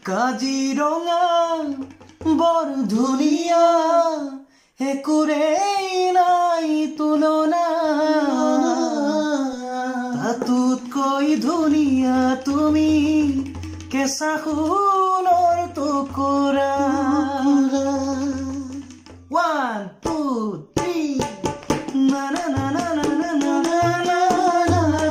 কাজিৰঙা বৰ ধুনীয়া, একোৰেই নাই তুলনা। তাতোতকৈ ধুনীয়া তুমি কেঁচা সোণৰ টুকুৰা। 1, 2, 3 না না না না না না না না না না না না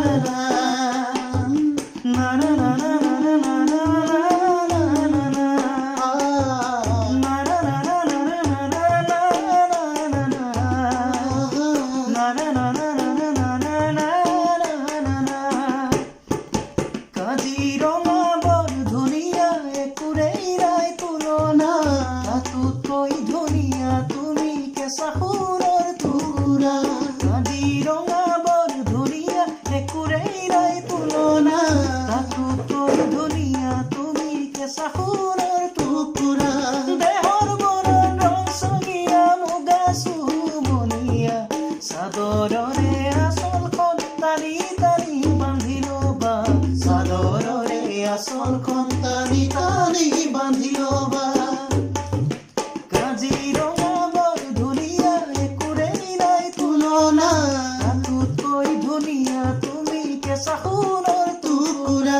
কাজিৰঙা বৰ ধুনীয়া, একোৰেই নাই তুলনা। তাতোতকৈ ধুনীয়া তুমি কেঁচা সোণৰ টুকুৰা। কাজিৰঙা বৰ ধুনীয়া, একোৰেই নাই তুলনা। তাতোতকৈ ধুনীয়া তুমি কেঁচা সোণৰ টুকুৰা। দেহৰ বৰণ ৰংচঙীয়া, মুগা চুমনীয়া, চাদৰৰে আঁচলখন টানি টানি বান্ধি ল'বা। চাদৰৰে আঁচলখন টানি টানি বান্ধি ল'বা। কাজিৰঙা বৰ ধুনীয়া, একোৰেই নাই তুলনা। তাতোতকৈ ধুনীয়া তুমি কেঁচা সোণৰ টুকুৰা।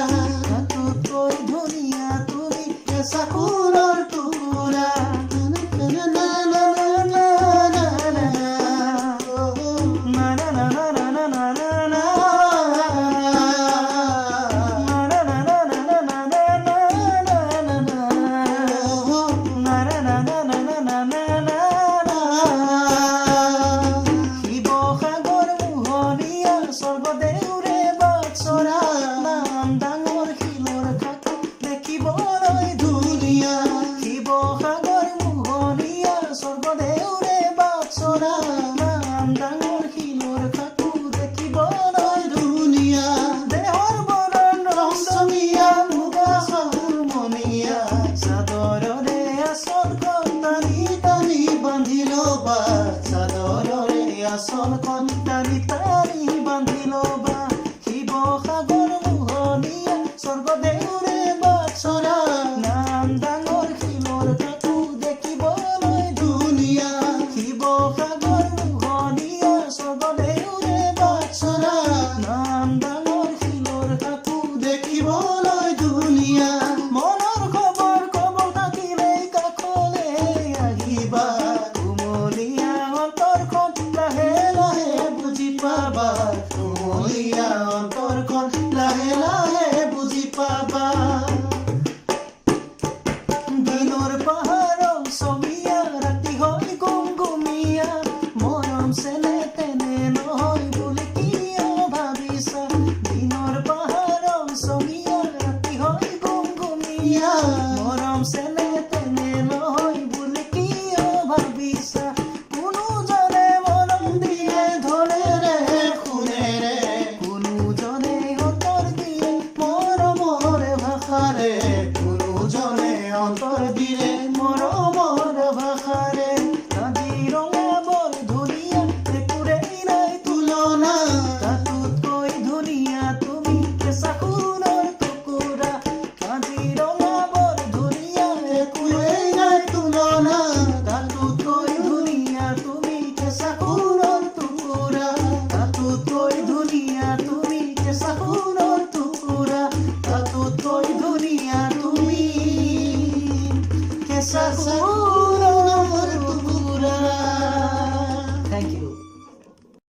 তাতোতকৈ ধুনীয়া তুমি কেঁচা সোণৰ টুকুৰা। শিৱসাগৰ মোহনীয়া, স্বৰ্গদেউৰে বাটচৰা, নাম ডাঙৰ শিলৰ সাঁকো দেখিবলৈ ধুনীয়া। শিৱসাগৰ মোহনীয়া, স্বৰ্গদেউৰে বাটচৰা, নাম ডাঙৰ শিলৰ সাঁকো দেখিবলৈ ধুনীয়া। দেহৰ বৰণ ৰংচঙীয়া, মুগা চুমনীয়া, চাদৰৰে আঁচলখন টানি টানি বান্ধি ল'বা। চাদৰৰে আঁচলখন টানি টানি বান্ধি ল'বা।